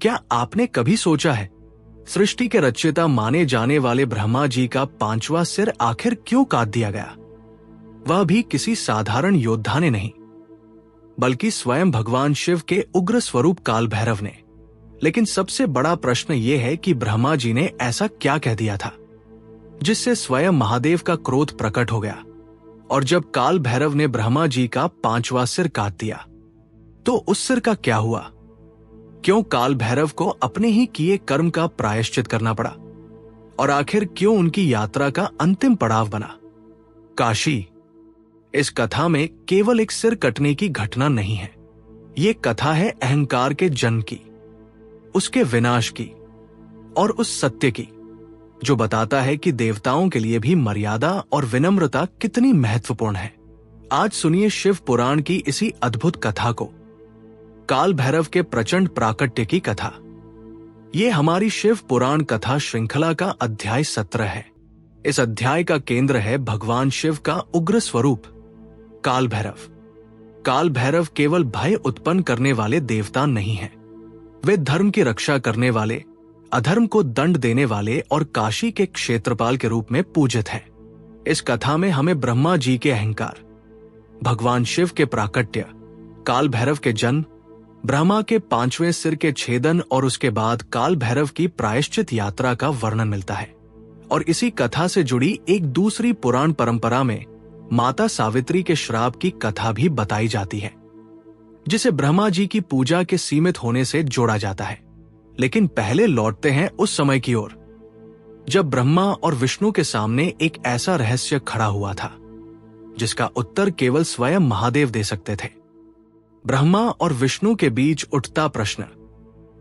क्या आपने कभी सोचा है, सृष्टि के रचयिता माने जाने वाले ब्रह्मा जी का 5वां सिर आखिर क्यों काट दिया गया? वह भी किसी साधारण योद्धा ने नहीं, बल्कि स्वयं भगवान शिव के उग्र स्वरूप काल भैरव ने। लेकिन सबसे बड़ा प्रश्न यह है कि ब्रह्मा जी ने ऐसा क्या कह दिया था जिससे स्वयं महादेव का क्रोध प्रकट हो गया, और जब काल भैरव ने ब्रह्मा जी का 5वां सिर काट दिया तो उस सिर का क्या हुआ? क्यों काल भैरव को अपने ही किए कर्म का प्रायश्चित करना पड़ा? और आखिर क्यों उनकी यात्रा का अंतिम पड़ाव बना काशी? इस कथा में केवल एक सिर कटने की घटना नहीं है, ये कथा है अहंकार के जन्म की, उसके विनाश की और उस सत्य की जो बताता है कि देवताओं के लिए भी मर्यादा और विनम्रता कितनी महत्वपूर्ण है। आज सुनिए शिव पुराण की इसी अद्भुत कथा को, काल भैरव के प्रचंड प्राकट्य की कथा। ये हमारी शिव पुराण कथा श्रृंखला का अध्याय 17 है। इस अध्याय का केंद्र है भगवान शिव का उग्र स्वरूप काल भैरव। काल भैरव केवल भय उत्पन्न करने वाले देवता नहीं हैं, वे धर्म की रक्षा करने वाले, अधर्म को दंड देने वाले और काशी के क्षेत्रपाल के रूप में पूजित हैं। इस कथा में हमें ब्रह्मा जी के अहंकार, भगवान शिव के प्राकट्य, काल भैरव के जन्म, ब्रह्मा के 5वें सिर के छेदन और उसके बाद काल भैरव की प्रायश्चित यात्रा का वर्णन मिलता है। और इसी कथा से जुड़ी एक दूसरी पुराण परंपरा में माता सावित्री के श्राप की कथा भी बताई जाती है, जिसे ब्रह्मा जी की पूजा के सीमित होने से जोड़ा जाता है। लेकिन पहले लौटते हैं उस समय की ओर जब ब्रह्मा और विष्णु के सामने एक ऐसा रहस्य खड़ा हुआ था जिसका उत्तर केवल स्वयं महादेव दे सकते थे। ब्रह्मा और विष्णु के बीच उठता प्रश्न।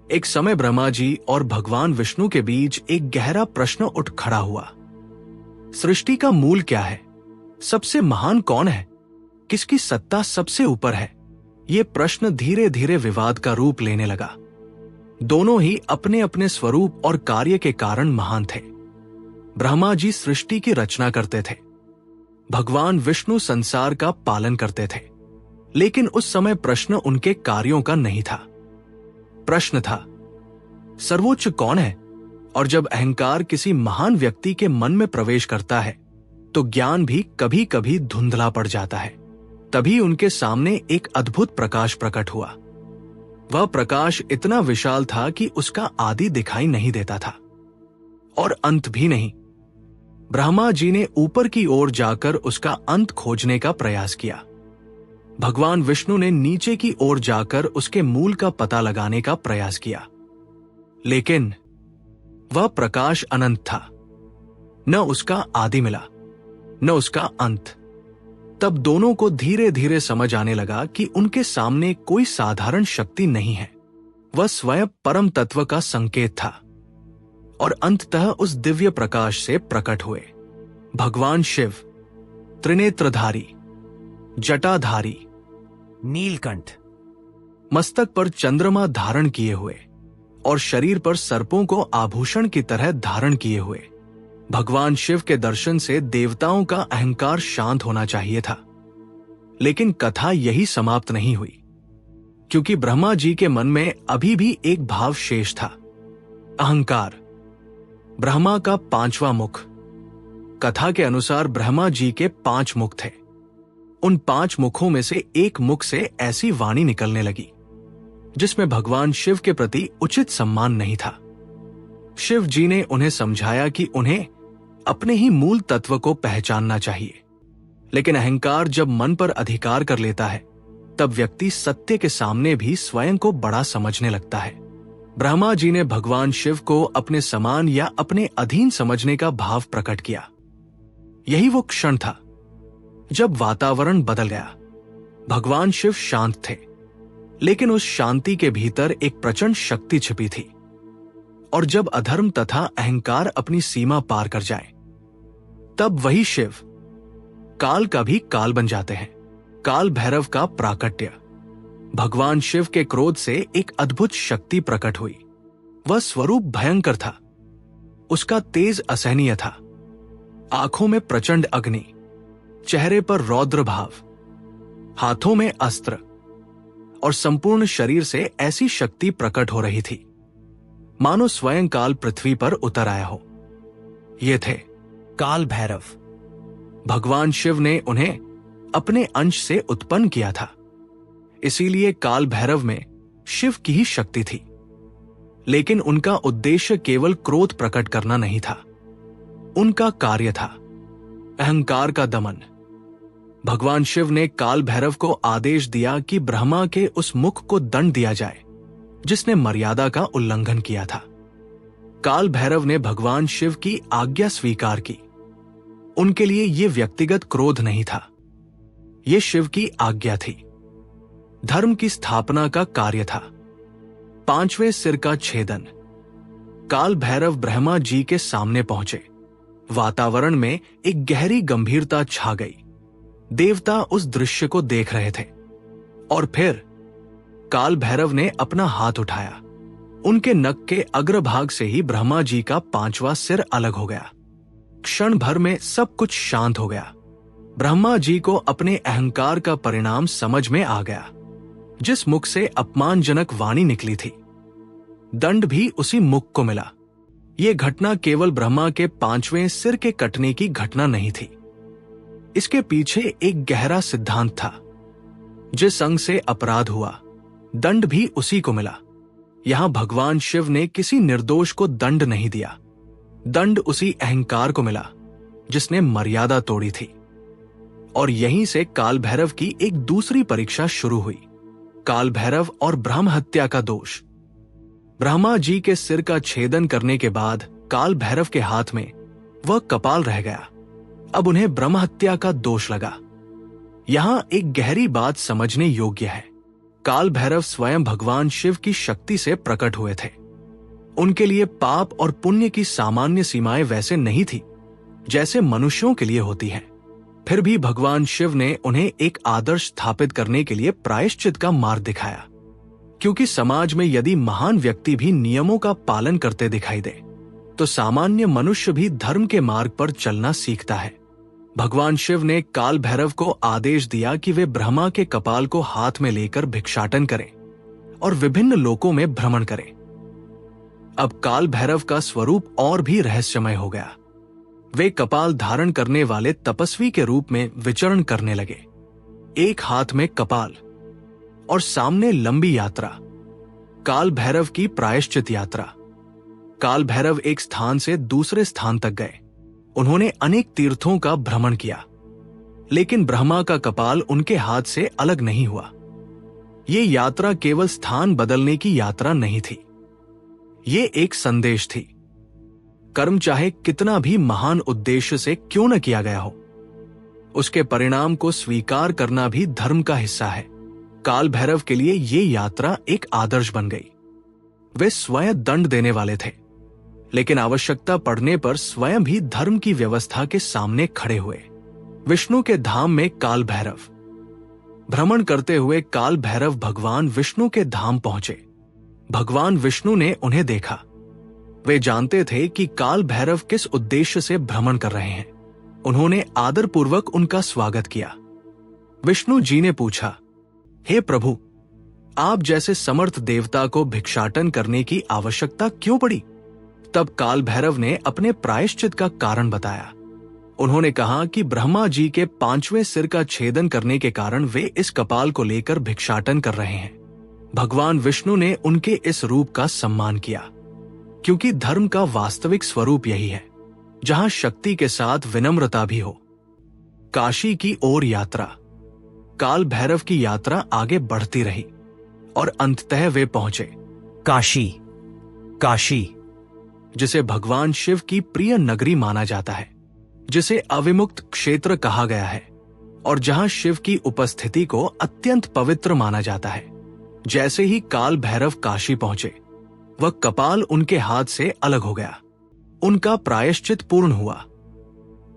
एक समय ब्रह्मा जी और भगवान विष्णु के बीच एक गहरा प्रश्न उठ खड़ा हुआ। सृष्टि का मूल क्या है? सबसे महान कौन है? किसकी सत्ता सबसे ऊपर है? ये प्रश्न धीरे धीरे विवाद का रूप लेने लगा। दोनों ही अपने अपने स्वरूप और कार्य के कारण महान थे। ब्रह्मा जी सृष्टि की रचना करते थे, भगवान विष्णु संसार का पालन करते थे। लेकिन उस समय प्रश्न उनके कार्यों का नहीं था, प्रश्न था सर्वोच्च कौन है? और जब अहंकार किसी महान व्यक्ति के मन में प्रवेश करता है तो ज्ञान भी कभी कभी धुंधला पड़ जाता है। तभी उनके सामने एक अद्भुत प्रकाश प्रकट हुआ। वह प्रकाश इतना विशाल था कि उसका आदि दिखाई नहीं देता था और अंत भी नहीं। ब्रह्मा जी ने ऊपर की ओर जाकर उसका अंत खोजने का प्रयास किया। भगवान विष्णु ने नीचे की ओर जाकर उसके मूल का पता लगाने का प्रयास किया, लेकिन वह प्रकाश अनंत था। न उसका आदि मिला, न उसका अंत। तब दोनों को धीरे धीरे समझ आने लगा कि उनके सामने कोई साधारण शक्ति नहीं है, वह स्वयं परम तत्व का संकेत था। और अंततः उस दिव्य प्रकाश से प्रकट हुए भगवान शिव, त्रिनेत्रधारी, जटाधारी, नीलकंठ, मस्तक पर चंद्रमा धारण किए हुए और शरीर पर सर्पों को आभूषण की तरह धारण किए हुए। भगवान शिव के दर्शन से देवताओं का अहंकार शांत होना चाहिए था। लेकिन कथा यही समाप्त नहीं हुई, क्योंकि ब्रह्मा जी के मन में अभी भी एक भाव शेष था, अहंकार। ब्रह्मा का 5वां मुख। कथा के अनुसार ब्रह्मा जी के 5 मुख थे। उन 5 मुखों में से एक मुख से ऐसी वाणी निकलने लगी जिसमें भगवान शिव के प्रति उचित सम्मान नहीं था। शिव जी ने उन्हें समझाया कि उन्हें अपने ही मूल तत्व को पहचानना चाहिए। लेकिन अहंकार जब मन पर अधिकार कर लेता है तब व्यक्ति सत्य के सामने भी स्वयं को बड़ा समझने लगता है। ब्रह्मा जी ने भगवान शिव को अपने समान या अपने अधीन समझने का भाव प्रकट किया। यही वो क्षण था जब वातावरण बदल गया। भगवान शिव शांत थे, लेकिन उस शांति के भीतर एक प्रचंड शक्ति छिपी थी। और जब अधर्म तथा अहंकार अपनी सीमा पार कर जाए, तब वही शिव काल का भी काल बन जाते हैं। काल भैरव का प्राकट्य। भगवान शिव के क्रोध से एक अद्भुत शक्ति प्रकट हुई। वह स्वरूप भयंकर था, उसका तेज असहनीय था। आंखों में प्रचंड अग्नि, चेहरे पर रौद्र भाव, हाथों में अस्त्र, और संपूर्ण शरीर से ऐसी शक्ति प्रकट हो रही थी मानो स्वयं काल पृथ्वी पर उतर आया हो। ये थे काल भैरव। भगवान शिव ने उन्हें अपने अंश से उत्पन्न किया था, इसीलिए काल भैरव में शिव की ही शक्ति थी। लेकिन उनका उद्देश्य केवल क्रोध प्रकट करना नहीं था, उनका कार्य था अहंकार का दमन। भगवान शिव ने काल भैरव को आदेश दिया कि ब्रह्मा के उस मुख को दंड दिया जाए जिसने मर्यादा का उल्लंघन किया था। काल भैरव ने भगवान शिव की आज्ञा स्वीकार की। उनके लिए यह व्यक्तिगत क्रोध नहीं था, यह शिव की आज्ञा थी, धर्म की स्थापना का कार्य था। 5वें सिर का छेदन। काल भैरव ब्रह्मा जी के सामने पहुंचे। वातावरण में एक गहरी गंभीरता छा गई। देवता उस दृश्य को देख रहे थे और फिर काल भैरव ने अपना हाथ उठाया। उनके नक के अग्रभाग से ही ब्रह्मा जी का 5वां सिर अलग हो गया। क्षण भर में सब कुछ शांत हो गया। ब्रह्मा जी को अपने अहंकार का परिणाम समझ में आ गया। जिस मुख से अपमानजनक वाणी निकली थी, दंड भी उसी मुख को मिला। यह घटना केवल ब्रह्मा के 5वें सिर के कटने की घटना नहीं थी, इसके पीछे एक गहरा सिद्धांत था। जिस अंग से अपराध हुआ, दंड भी उसी को मिला। यहां भगवान शिव ने किसी निर्दोष को दंड नहीं दिया, दंड उसी अहंकार को मिला जिसने मर्यादा तोड़ी थी। और यहीं से काल भैरव की एक दूसरी परीक्षा शुरू हुई। काल भैरव और ब्रह्म हत्या का दोष। ब्रह्मा जी के सिर का छेदन करने के बाद काल भैरव के हाथ में वह कपाल रह गया। अब उन्हें ब्रह्म हत्या का दोष लगा। यहां एक गहरी बात समझने योग्य है। काल भैरव स्वयं भगवान शिव की शक्ति से प्रकट हुए थे। उनके लिए पाप और पुण्य की सामान्य सीमाएं वैसे नहीं थी जैसे मनुष्यों के लिए होती है। फिर भी भगवान शिव ने उन्हें एक आदर्श स्थापित करने के लिए प्रायश्चित का मार्ग दिखाया, क्योंकि समाज में यदि महान व्यक्ति भी नियमों का पालन करते दिखाई दे तो सामान्य मनुष्य भी धर्म के मार्ग पर चलना सीखता है। भगवान शिव ने काल भैरव को आदेश दिया कि वे ब्रह्मा के कपाल को हाथ में लेकर भिक्षाटन करें और विभिन्न लोकों में भ्रमण करें। अब काल भैरव का स्वरूप और भी रहस्यमय हो गया। वे कपाल धारण करने वाले तपस्वी के रूप में विचरण करने लगे। एक हाथ में कपाल और सामने लंबी यात्रा, काल भैरव की प्रायश्चित यात्रा। काल भैरव एक स्थान से दूसरे स्थान तक गए। उन्होंने अनेक तीर्थों का भ्रमण किया, लेकिन ब्रह्मा का कपाल उनके हाथ से अलग नहीं हुआ। ये यात्रा केवल स्थान बदलने की यात्रा नहीं थी, ये एक संदेश थी। कर्म चाहे कितना भी महान उद्देश्य से क्यों न किया गया हो, उसके परिणाम को स्वीकार करना भी धर्म का हिस्सा है। काल भैरव के लिए ये यात्रा एक आदर्श बन गई। वे स्वयं दंड देने वाले थे, लेकिन आवश्यकता पड़ने पर स्वयं भी धर्म की व्यवस्था के सामने खड़े हुए। विष्णु के धाम में काल भैरव। भ्रमण करते हुए काल भैरव भगवान विष्णु के धाम पहुंचे। भगवान विष्णु ने उन्हें देखा। वे जानते थे कि काल भैरव किस उद्देश्य से भ्रमण कर रहे हैं। उन्होंने आदरपूर्वक उनका स्वागत किया। विष्णु जी ने पूछा, हे प्रभु, आप जैसे समर्थ देवता को भिक्षाटन करने की आवश्यकता क्यों पड़ी? तब काल भैरव ने अपने प्रायश्चित का कारण बताया। उन्होंने कहा कि ब्रह्मा जी के 5वें सिर का छेदन करने के कारण वे इस कपाल को लेकर भिक्षाटन कर रहे हैं। भगवान विष्णु ने उनके इस रूप का सम्मान किया, क्योंकि धर्म का वास्तविक स्वरूप यही है, जहां शक्ति के साथ विनम्रता भी हो। काशी की ओर यात्रा। काल भैरव की यात्रा आगे बढ़ती रही और अंततः वे पहुंचे काशी। काशी जिसे भगवान शिव की प्रिय नगरी माना जाता है, जिसे अविमुक्त क्षेत्र कहा गया है और जहां शिव की उपस्थिति को अत्यंत पवित्र माना जाता है। जैसे ही काल भैरव काशी पहुंचे, वह कपाल उनके हाथ से अलग हो गया। उनका प्रायश्चित पूर्ण हुआ।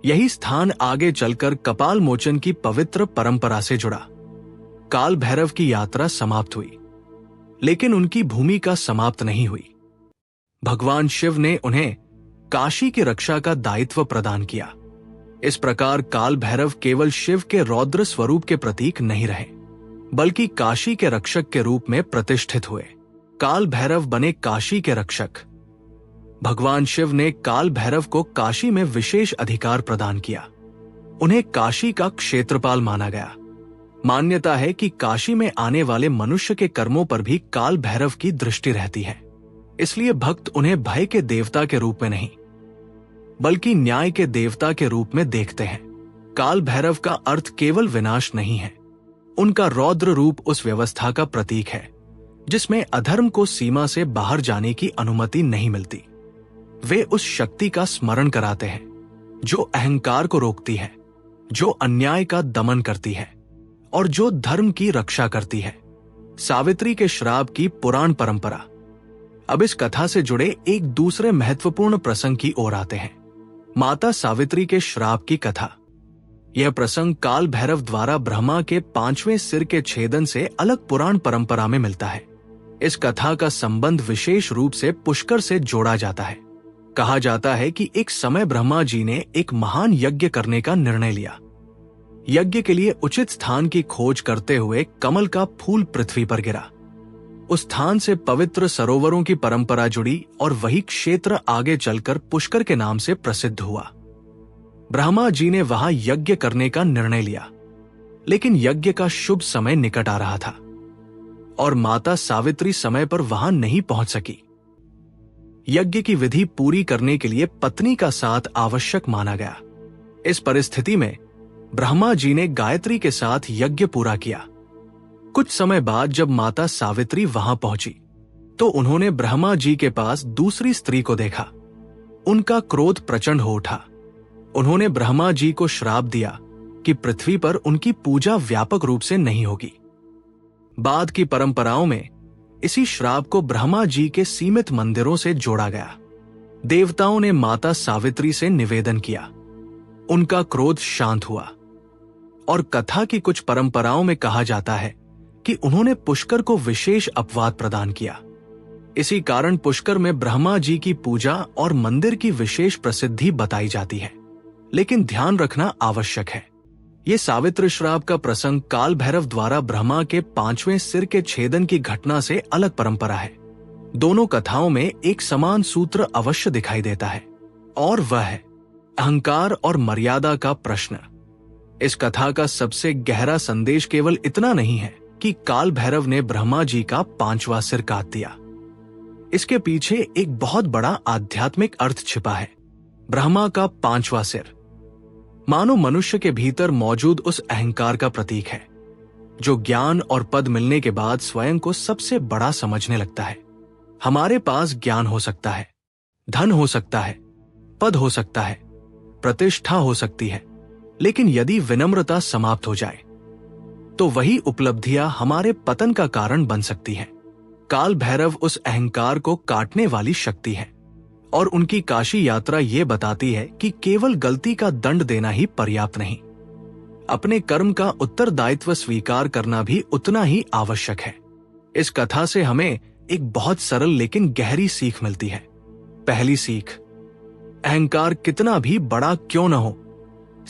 यही स्थान आगे चलकर कपाल मोचन की पवित्र परंपरा से जुड़ा। काल भैरव की यात्रा समाप्त हुई, लेकिन उनकी भूमिका समाप्त नहीं हुई। भगवान शिव ने उन्हें काशी की रक्षा का दायित्व प्रदान किया। इस प्रकार काल भैरव केवल शिव के रौद्र स्वरूप के प्रतीक नहीं रहे, बल्कि काशी के रक्षक के रूप में प्रतिष्ठित हुए। काल भैरव बने काशी के रक्षक। भगवान शिव ने काल भैरव को काशी में विशेष अधिकार प्रदान किया। उन्हें काशी का क्षेत्रपाल माना गया। मान्यता है कि काशी में आने वाले मनुष्य के कर्मों पर भी काल भैरव की दृष्टि रहती है। इसलिए भक्त उन्हें भय के देवता के रूप में नहीं, बल्कि न्याय के देवता के रूप में देखते हैं। काल भैरव का अर्थ केवल विनाश नहीं है। उनका रौद्र रूप उस व्यवस्था का प्रतीक है जिसमें अधर्म को सीमा से बाहर जाने की अनुमति नहीं मिलती। वे उस शक्ति का स्मरण कराते हैं जो अहंकार को रोकती है, जो अन्याय का दमन करती है और जो धर्म की रक्षा करती है। सावित्री के श्राप की पुराण परंपरा। अब इस कथा से जुड़े एक दूसरे महत्वपूर्ण प्रसंग की ओर आते हैं, माता सावित्री के श्राप की कथा। यह प्रसंग काल भैरव द्वारा ब्रह्मा के 5वें सिर के छेदन से अलग पुराण परंपरा में मिलता है। इस कथा का संबंध विशेष रूप से पुष्कर से जोड़ा जाता है। कहा जाता है कि एक समय ब्रह्मा जी ने एक महान यज्ञ करने का निर्णय लिया। यज्ञ के लिए उचित स्थान की खोज करते हुए कमल का फूल पृथ्वी पर गिरा। उस स्थान से पवित्र सरोवरों की परंपरा जुड़ी और वही क्षेत्र आगे चलकर पुष्कर के नाम से प्रसिद्ध हुआ। ब्रह्मा जी ने वहां यज्ञ करने का निर्णय लिया, लेकिन यज्ञ का शुभ समय निकट आ रहा था और माता सावित्री समय पर वहां नहीं पहुंच सकी। यज्ञ की विधि पूरी करने के लिए पत्नी का साथ आवश्यक माना गया। इस परिस्थिति में ब्रह्मा जी ने गायत्री के साथ यज्ञ पूरा किया। कुछ समय बाद जब माता सावित्री वहां पहुंची तो उन्होंने ब्रह्मा जी के पास दूसरी स्त्री को देखा। उनका क्रोध प्रचंड हो उठा। उन्होंने ब्रह्मा जी को श्राप दिया कि पृथ्वी पर उनकी पूजा व्यापक रूप से नहीं होगी। बाद की परंपराओं में इसी श्राप को ब्रह्मा जी के सीमित मंदिरों से जोड़ा गया। देवताओं ने माता सावित्री से निवेदन किया। उनका क्रोध शांत हुआ और कथा की कुछ परंपराओं में कहा जाता है कि उन्होंने पुष्कर को विशेष अपवाद प्रदान किया। इसी कारण पुष्कर में ब्रह्मा जी की पूजा और मंदिर की विशेष प्रसिद्धि बताई जाती है। लेकिन ध्यान रखना आवश्यक है, ये सावित्री श्राप का प्रसंग काल भैरव द्वारा ब्रह्मा के 5वें सिर के छेदन की घटना से अलग परंपरा है। दोनों कथाओं में एक समान सूत्र अवश्य दिखाई देता है और वह है अहंकार और मर्यादा का प्रश्न। इस कथा का सबसे गहरा संदेश केवल इतना नहीं है कि काल भैरव ने ब्रह्मा जी का 5वां सिर काट दिया। इसके पीछे एक बहुत बड़ा आध्यात्मिक अर्थ छिपा है। ब्रह्मा का 5वां सिर मानो मनुष्य के भीतर मौजूद उस अहंकार का प्रतीक है जो ज्ञान और पद मिलने के बाद स्वयं को सबसे बड़ा समझने लगता है। हमारे पास ज्ञान हो सकता है, धन हो सकता है, पद हो सकता है, प्रतिष्ठा हो सकती है, लेकिन यदि विनम्रता समाप्त हो जाए तो वही उपलब्धियां हमारे पतन का कारण बन सकती हैं। काल भैरव उस अहंकार को काटने वाली शक्ति है और उनकी काशी यात्रा ये बताती है कि केवल गलती का दंड देना ही पर्याप्त नहीं, अपने कर्म का उत्तरदायित्व स्वीकार करना भी उतना ही आवश्यक है। इस कथा से हमें एक बहुत सरल लेकिन गहरी सीख मिलती है। पहली सीख, अहंकार कितना भी बड़ा क्यों न हो,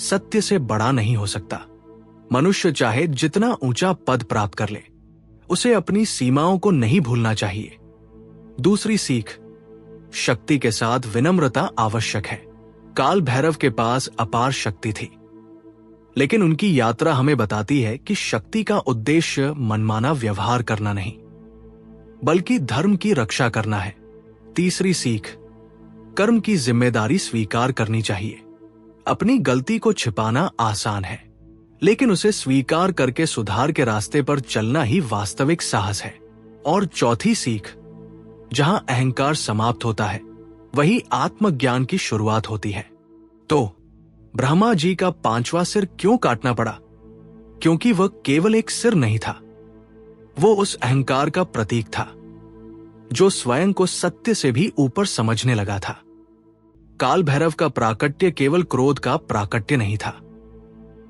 सत्य से बड़ा नहीं हो सकता। मनुष्य चाहे जितना ऊंचा पद प्राप्त कर ले, उसे अपनी सीमाओं को नहीं भूलना चाहिए। दूसरी सीख, शक्ति के साथ विनम्रता आवश्यक है। काल भैरव के पास अपार शक्ति थी, लेकिन उनकी यात्रा हमें बताती है कि शक्ति का उद्देश्य मनमाना व्यवहार करना नहीं, बल्कि धर्म की रक्षा करना है। तीसरी सीख, कर्म की जिम्मेदारी स्वीकार करनी चाहिए। अपनी गलती को छिपाना आसान है, लेकिन उसे स्वीकार करके सुधार के रास्ते पर चलना ही वास्तविक साहस है। और चौथी सीख, जहां अहंकार समाप्त होता है वही आत्मज्ञान की शुरुआत होती है। तो ब्रह्मा जी का 5वां सिर क्यों काटना पड़ा? क्योंकि वह केवल एक सिर नहीं था, वो उस अहंकार का प्रतीक था जो स्वयं को सत्य से भी ऊपर समझने लगा था। काल भैरव का प्राकट्य केवल क्रोध का प्राकट्य नहीं था,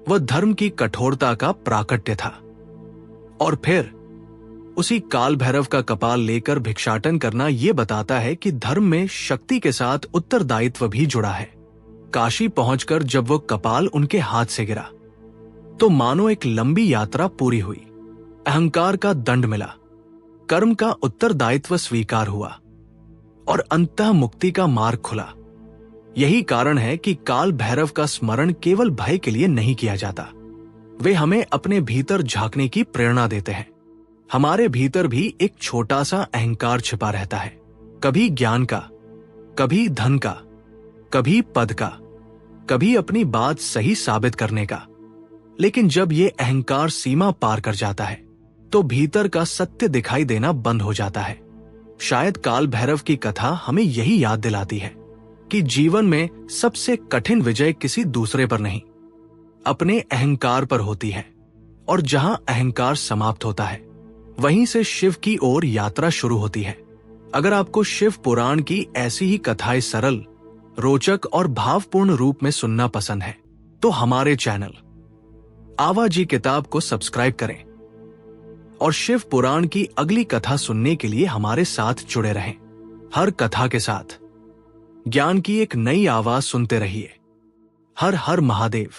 वह धर्म की कठोरता का प्राकट्य था। और फिर उसी काल भैरव का कपाल लेकर भिक्षाटन करना यह बताता है कि धर्म में शक्ति के साथ उत्तरदायित्व भी जुड़ा है। काशी पहुंचकर जब वो कपाल उनके हाथ से गिरा तो मानो एक लंबी यात्रा पूरी हुई। अहंकार का दंड मिला, कर्म का उत्तरदायित्व स्वीकार हुआ और अंतः मुक्ति का मार्ग खुला। यही कारण है कि काल भैरव का स्मरण केवल भय के लिए नहीं किया जाता। वे हमें अपने भीतर झांकने की प्रेरणा देते हैं। हमारे भीतर भी एक छोटा सा अहंकार छिपा रहता है, कभी ज्ञान का, कभी धन का, कभी पद का, कभी अपनी बात सही साबित करने का। लेकिन जब ये अहंकार सीमा पार कर जाता है तो भीतर का सत्य दिखाई देना बंद हो जाता है। शायद काल भैरव की कथा हमें यही याद दिलाती है कि जीवन में सबसे कठिन विजय किसी दूसरे पर नहीं, अपने अहंकार पर होती है। और जहां अहंकार समाप्त होता है वहीं से शिव की ओर यात्रा शुरू होती है। अगर आपको शिव पुराण की ऐसी ही कथाएं सरल, रोचक और भावपूर्ण रूप में सुनना पसंद है तो हमारे चैनल आवा जी किताब को सब्सक्राइब करें और शिव पुराण की अगली कथा सुनने के लिए हमारे साथ जुड़े रहें। हर कथा के साथ ज्ञान की एक नई आवाज सुनते रहिए। हर हर महादेव।